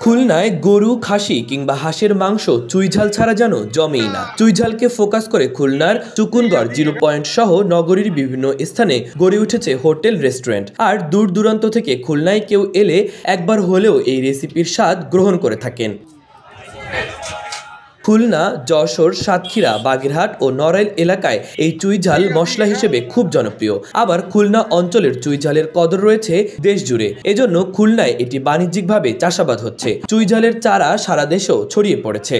খুলনায় গরু, খাসি কিংবা হাঁসের মাংস চুইঝাল ছাড়া যেন জমেই না। চুইঝালকে ফোকাস করে খুলনার চুকুনগড় জিরো পয়েন্ট সহ নগরীর বিভিন্ন স্থানে গড়ে উঠেছে হোটেল, রেস্টুরেন্ট। আর দূর দূরান্ত থেকে খুলনায় কেউ এলে একবার হলেও এই রেসিপির স্বাদ গ্রহণ করে থাকেন। খুলনা, যশোর, সাতক্ষীরা, বাগেরহাট ও নড়াইল এলাকায় এই চুইঝাল মশলা হিসেবে খুব জনপ্রিয়। আবার খুলনা অঞ্চলের চুইঝালের কদর রয়েছে দেশ জুড়ে। এজন্য খুলনায় এটি বাণিজ্যিকভাবে চাষাবাদ হচ্ছে। চুইঝালের চারা সারা দেশেও ছড়িয়ে পড়েছে।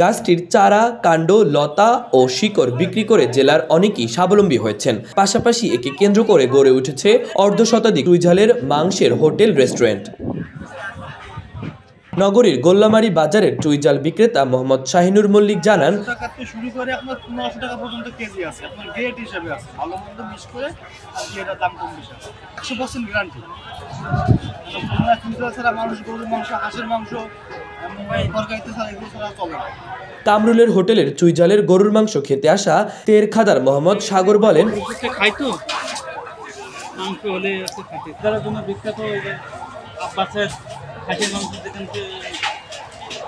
গাছটির চারা, কাণ্ড, লতা ও শিকড় বিক্রি করে জেলার অনেকেই স্বাবলম্বী হয়েছেন। পাশাপাশি একে কেন্দ্র করে গড়ে উঠেছে অর্ধশতাধিক চুইঝালের মাংসের হোটেল, রেস্টুরেন্ট। নগরীর গোল্লামারী বাজারের চুইঝাল বিক্রেতা মোহাম্মদ শাহিনুর মল্লিক জানান, শুরু করে আপনার 1500 টাকা পর্যন্ত কেজি আছে। আপনার গ্রেড হিসেবে আছে, ভালো মন্দ মিক্স করে এটার দাম কম বেশি আছে। 100% গ্যারান্টি। খুলনা চুইঝাল ছাড়া মানুষ গরুর মাংস, হাঁসের মাংস, তরকারিতে ছাড়া এগুলো ছাড়া চলে না। কামরুলের হোটেলের চুইঝালের গরুর মাংস খেতে আসা তেরখাদার মোহাম্মদ সাগর বলেন, খাইতো মাংস হলে খাইতে তার জন্য বিখ্যাত আব্বাসের হাঁসের মাংস যেখান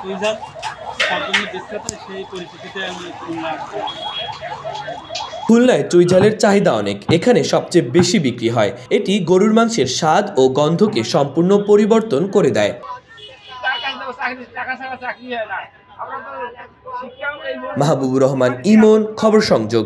চুইঝাল তার জন্য বিখ্যাত, সেই পরিস্থিতিতে আমি খুলনায় চুইঝালের চাহিদা অনেক। এখানে সবচেয়ে বেশি বিক্রি হয়। এটি গরুর মাংসের স্বাদ ও গন্ধকে সম্পূর্ণ পরিবর্তন করে দেয়। মাহবুবুর রহমান, ইমন, খবর সংযোগ।